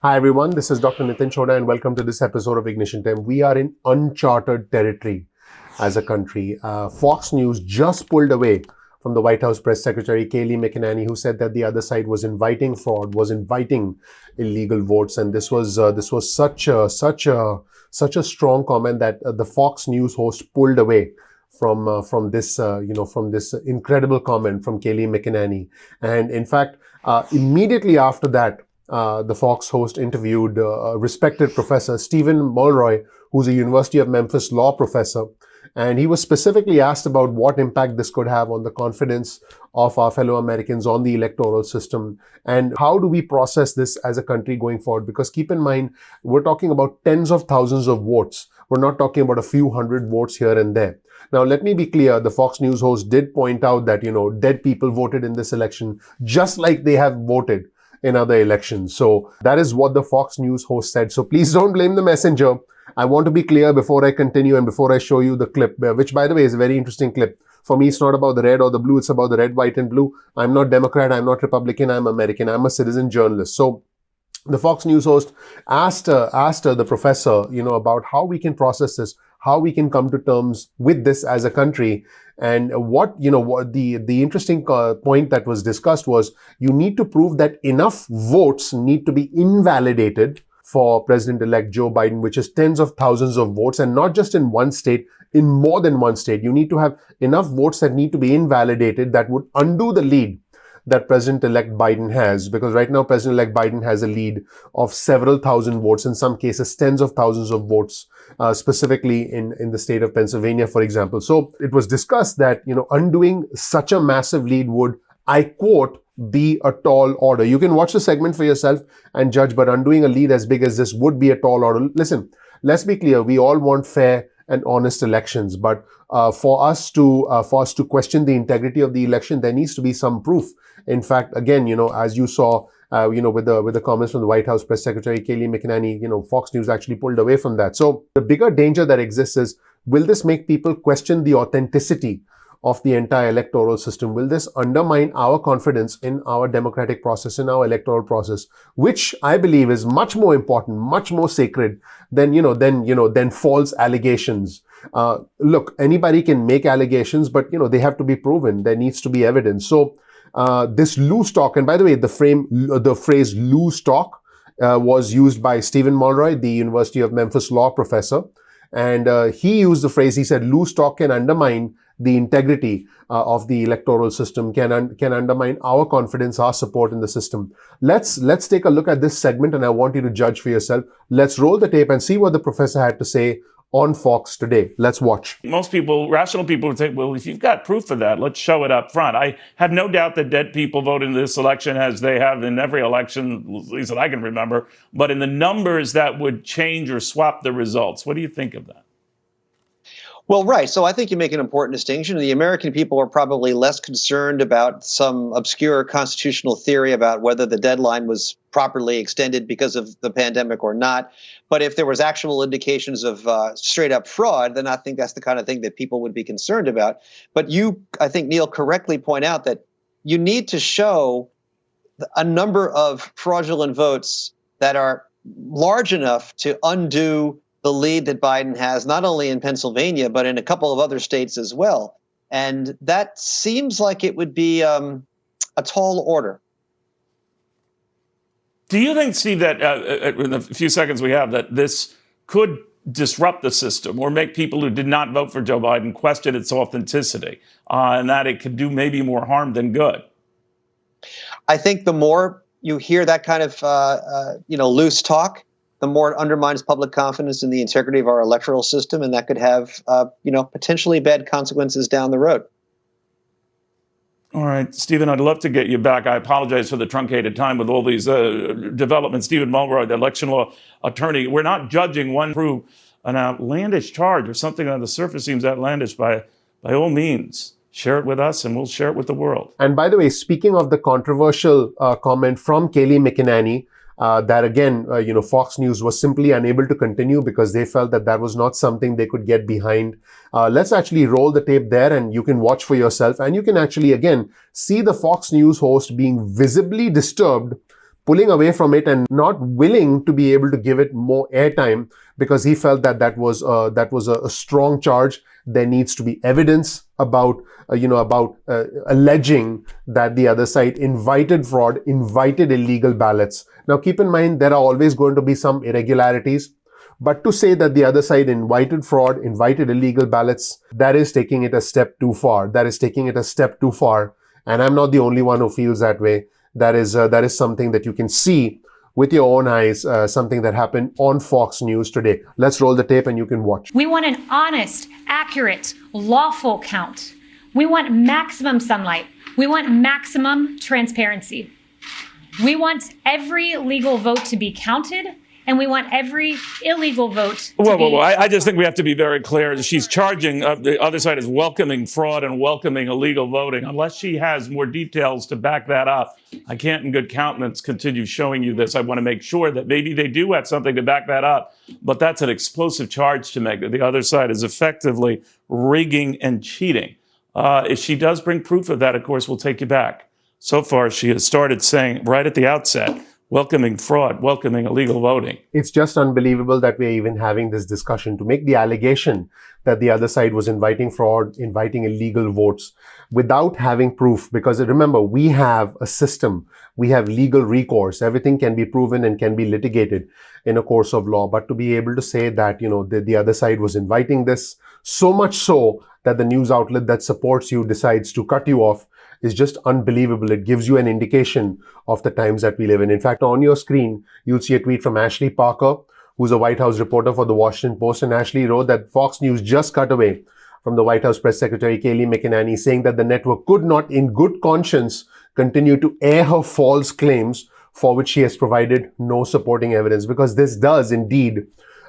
Hi everyone, this is Dr. Nitin Choda and welcome to this episode of Ignition Time. We are in uncharted territory as a country. Fox News just pulled away from the White House press secretary Kayleigh McEnany, who said that the other side was inviting fraud, was inviting illegal votes, and this was such a strong comment that the Fox News host pulled away from this incredible comment from Kayleigh McEnany. And in fact, immediately after that, the Fox host interviewed respected professor Stephen Mulroy, who's a University of Memphis law professor. And he was specifically asked about what impact this could have on the confidence of our fellow Americans on the electoral system and how do we process this as a country going forward. Because keep in mind, we're talking about tens of thousands of votes. We're not talking about a few hundred votes here and there. Now, let me be clear. The Fox News host did point out that, dead people voted in this election just like they have voted in other elections. So that is what the Fox News host said. So please don't blame the messenger. I want to be clear before I continue and before I show you the clip, which by the way is a very interesting clip. For me, it's not about the red or the blue. It's about the red, white and blue. I'm not Democrat. I'm not Republican. I'm American. I'm a citizen journalist. So the Fox News host asked the professor, about how we can process this, how we can come to terms with this as a country. And what the interesting point that was discussed was you need to prove that enough votes need to be invalidated for President-elect Joe Biden, which is tens of thousands of votes, and not just in one state, in more than one state. You need to have enough votes that need to be invalidated that would undo the lead that President-elect Biden has, because right now President-elect Biden has a lead of several thousand votes, in some cases tens of thousands of votes, specifically in the state of Pennsylvania, for example. So it was discussed that, undoing such a massive lead would, I quote, be a tall order. You can watch the segment for yourself and judge, but undoing a lead as big as this would be a tall order. Listen, let's be clear. We all want fair and honest elections, but for us to question the integrity of the election, there needs to be some proof. In fact, again, as you saw, with the comments from the White House press secretary Kayleigh McEnany, Fox News actually pulled away from that. So the bigger danger that exists is, will this make people question the authenticity of the entire electoral system? Will this undermine our confidence in our democratic process, in our electoral process, which I believe is much more important, much more sacred than false allegations? Look, anybody can make allegations, but they have to be proven. There needs to be evidence. So this loose talk, and by the way, the phrase loose talk was used by Stephen Mulroy, the University of Memphis law professor, and he used the phrase. He said, "Loose talk can undermine the integrity of the electoral system, can undermine our confidence, our support in the system." Let's take a look at this segment, and I want you to judge for yourself. Let's roll the tape and see what the professor had to say on Fox today. Let's watch. Most people, rational people, would say, well, if you've got proof of that, let's show it up front. I have no doubt that dead people voted in this election, as they have in every election, at least that I can remember. But in the numbers, that would change or swap the results. What do you think of that? Well, right. So I think you make an important distinction. The American people are probably less concerned about some obscure constitutional theory about whether the deadline was properly extended because of the pandemic or not. But if there was actual indications of straight up fraud, then I think that's the kind of thing that people would be concerned about. But you, I think, Neil, correctly point out that you need to show a number of fraudulent votes that are large enough to undo the lead that Biden has, not only in Pennsylvania, but in a couple of other states as well. And that seems like it would be a tall order. Do you think, Steve, that in the few seconds we have, that this could disrupt the system or make people who did not vote for Joe Biden question its authenticity, and that it could do maybe more harm than good? I think the more you hear that kind of loose talk, the more it undermines public confidence in the integrity of our electoral system, and that could have potentially bad consequences down the road. All right, Stephen, I'd love to get you back. I apologize for the truncated time with all these developments. Stephen Mulroy, the election law attorney. We're not judging one prove an outlandish charge or something on the surface seems outlandish. By all means, share it with us and we'll share it with the world. And by the way, speaking of the controversial comment from Kayleigh McEnany, that again, Fox News was simply unable to continue because they felt that was not something they could get behind. Let's actually roll the tape there and you can watch for yourself. And you can actually, again, see the Fox News host being visibly disturbed pulling away from it and not willing to be able to give it more airtime because he felt that that was a strong charge. There needs to be evidence about alleging that the other side invited fraud, invited illegal ballots. Now, keep in mind, there are always going to be some irregularities. But to say that the other side invited fraud, invited illegal ballots, that is taking it a step too far. That is taking it a step too far. And I'm not the only one who feels that way. That is something that you can see with your own eyes, something that happened on Fox News today. Let's roll the tape and you can watch. We want an honest, accurate, lawful count. We want maximum sunlight. We want maximum transparency. We want every legal vote to be counted, and we want every illegal vote to be... I just think we have to be very clear. She's charging the other side is welcoming fraud and welcoming illegal voting. Unless she has more details to back that up, I can't in good countenance continue showing you this. I want to make sure that maybe they do have something to back that up. But that's an explosive charge to make, that the other side is effectively rigging and cheating. If she does bring proof of that, of course, we'll take you back. So far, she has started saying right at the outset, welcoming fraud, welcoming illegal voting. It's just unbelievable that we're even having this discussion to make the allegation that the other side was inviting fraud, inviting illegal votes without having proof. Because remember, we have a system, we have legal recourse. Everything can be proven and can be litigated in a course of law. But to be able to say that, the other side was inviting this, so much so that the news outlet that supports you decides to cut you off, is just unbelievable. It gives you an indication of the times that we live in. In fact, on your screen, you'll see a tweet from Ashley Parker, who's a White House reporter for the Washington Post. And Ashley wrote that Fox News just cut away from the White House Press Secretary Kayleigh McEnany, saying that the network could not, in good conscience, continue to air her false claims for which she has provided no supporting evidence, because this does indeed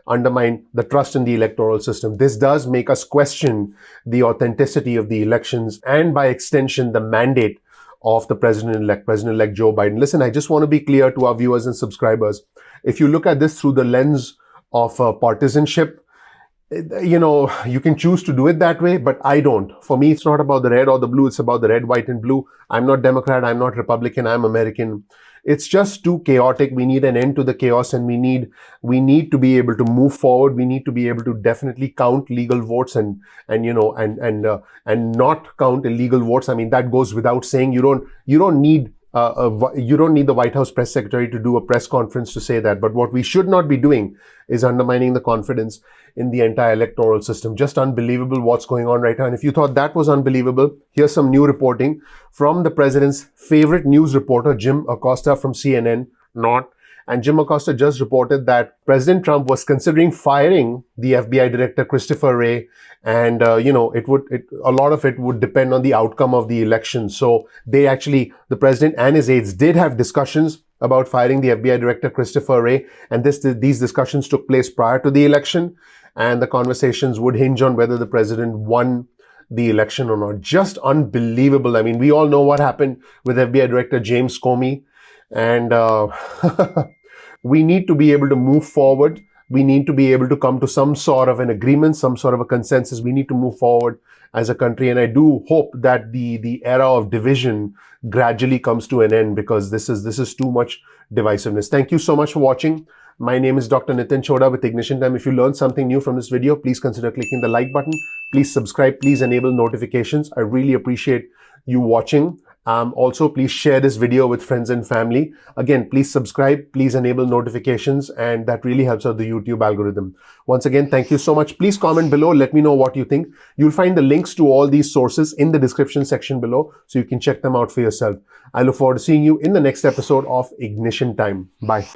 undermine the trust in the electoral system. This does make us question the authenticity of the elections and, by extension, the mandate of the President-elect Joe Biden. Listen, I just want to be clear to our viewers and subscribers. If you look at this through the lens of partisanship, you can choose to do it that way, but I don't. For me, it's not about the red or the blue. It's about the red, white, and blue. I'm not Democrat. I'm not Republican. I'm American. It's just too chaotic. We need an end to the chaos, and we need to be able to move forward. We need to be able to definitely count legal votes and not count illegal votes. I mean, that goes without saying. You don't need the White House press secretary to do a press conference to say that. But what we should not be doing is undermining the confidence in the entire electoral system. Just unbelievable what's going on right now. And if you thought that was unbelievable, here's some new reporting from the president's favorite news reporter, Jim Acosta from CNN. And Jim Acosta just reported that President Trump was considering firing the FBI director, Christopher Wray. And, a lot of it would depend on the outcome of the election. So the president and his aides did have discussions about firing the FBI director, Christopher Wray. And these discussions took place prior to the election. And the conversations would hinge on whether the president won the election or not. Just unbelievable. I mean, we all know what happened with FBI Director James Comey. And we need to be able to move forward. We need to be able to come to some sort of an agreement, some sort of a consensus. We need to move forward as a country. And I do hope that the era of division gradually comes to an end, because this is too much divisiveness. Thank you so much for watching. My name is Dr. Nitin Chhoda with Ignition Time. If you learned something new from this video, please consider clicking the like button. Please subscribe. Please enable notifications. I really appreciate you watching. Also, please share this video with friends and family. Again, please subscribe. Please enable notifications. And that really helps out the YouTube algorithm. Once again, thank you so much. Please comment below. Let me know what you think. You'll find the links to all these sources in the description section below, so you can check them out for yourself. I look forward to seeing you in the next episode of Ignition Time. Bye.